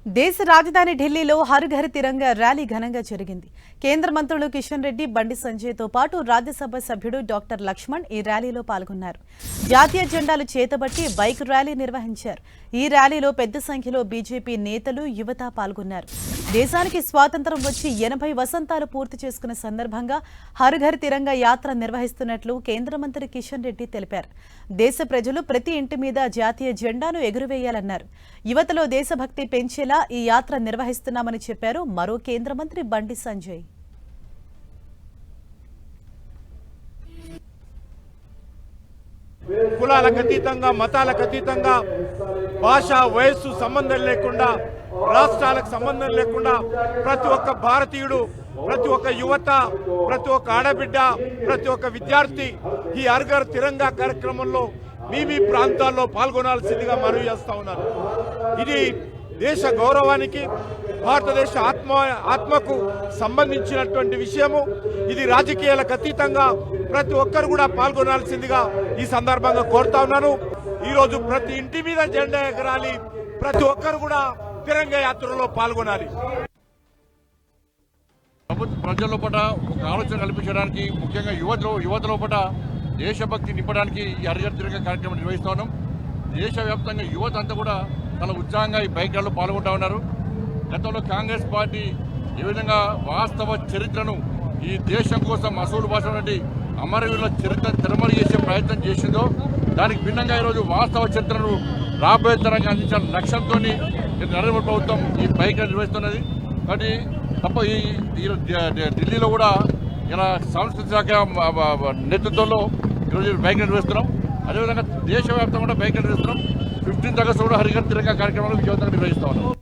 దేశ రాజధాని ఢిల్లీలో హర్ ఘర్ తిరంగా ర్యాలీ ఘనంగా జరిగింది. కేంద్ర మంత్రులు కిషన్ రెడ్డి, బండి సంజయ్తో పాటు రాజ్యసభ సభ్యుడు డాక్టర్ లక్ష్మణ్ ఈ ర్యాలీలో పాల్గొన్నారు. జాతీయ జెండాలు చేతబట్టి బైక్ ర్యాలీ నిర్వహించారు. ఈ ర్యాలీలో పెద్ద సంఖ్యలో బీజేపీ నేతలు, యువత పాల్గొన్నారు. దేశానికి స్వాతంత్ర్యం వచ్చి 80 వసంతాలు పూర్తి చేసుకున్న సందర్భంగా హర్ ఘర్ తిరంగా యాత్ర నిర్వహిస్తున్నట్లు కేంద్ర మంత్రి కిషన్ రెడ్డి తెలిపారు. దేశ ప్రజలు ప్రతి ఇంటి మీద జాతీయ జెండాను ఎగురవేయాలన్నారు. యువతలో దేశభక్తి పెంచేలా ఈ యాత్ర నిర్వహిస్తున్నామని చెప్పారు మరో కేంద్ర మంత్రి బండి సంజయ్. కులాలకు అతీతంగా, మతాలకు అతీతంగా, భాష, వయస్సు సంబంధం లేకుండా, రాష్ట్రాలకు సంబంధం లేకుండా ప్రతి ఒక్క భారతీయుడు, ప్రతి ఒక్క యువత, ప్రతి ఒక్క ఆడబిడ్డ, ప్రతి ఒక్క విద్యార్థి ఈ హర్ ఘర్ తిరంగా కార్యక్రమంలో మీ ప్రాంతాల్లో పాల్గొనాల్సిందిగా మనవి చేస్తా ఉన్నారు. ఇది దేశ గౌరవానికి, భారతదేశ ఆత్మకు సంబంధించినటువంటి విషయము. ఇది రాజకీయాలకు అతీతంగా ప్రతి ఒక్కరు కూడా పాల్గొనాల్సిందిగా ఈ సందర్భంగా కోరుతా ఉన్నాను. ఈరోజు ప్రతి ఇంటి మీద జెండా ఎగరాలి, ప్రతి ఒక్కరు కూడా తిరంగా యాత్రలో పాల్గొనాలి. ప్రజల లోపల ఒక ఆలోచన కల్పించడానికి, ముఖ్యంగా యువత లోపల దేశభక్తి నింపడానికి ఈ హర్ ఘర్ తిరంగా కార్యక్రమం నిర్వహిస్తా ఉన్నాం. దేశవ్యాప్తంగా యువత అంతా కూడా చాలా ఉత్సాహంగా ఈ బైక్ ర్యాలీలో పాల్గొంటా ఉన్నారు. గతంలో కాంగ్రెస్ పార్టీ ఏ విధంగా వాస్తవ చరిత్రను ఈ దేశం కోసం అసూలు భాష నుండి అమరవీరుల చరిత్ర తిరమరి చేసే ప్రయత్నం చేసిందో దానికి భిన్నంగా ఈరోజు వాస్తవ చరిత్రను రాబోయే తరంగా అందించాలని లక్ష్యంతో నరేంద్ర ప్రభుత్వం ఈ బైక్ ర్యాలీ నిర్వహిస్తున్నది. కాబట్టి తప్ప ఈ ఢిల్లీలో కూడా ఇలా సాంస్కృతిక శాఖ నేతృత్వంలో ఈరోజు బైక్ ర్యాలీ నిర్వహిస్తున్నాం. అదేవిధంగా దేశవ్యాప్తంగా కూడా బైక్ ర్యాలీ నిర్వహిస్తున్నాం. 15th ఆగస్టు కూడా హర్ ఘర్ తిరంగా కార్యక్రమాలు విజయవంతంగా నిర్వహిస్తా ఉన్నాం.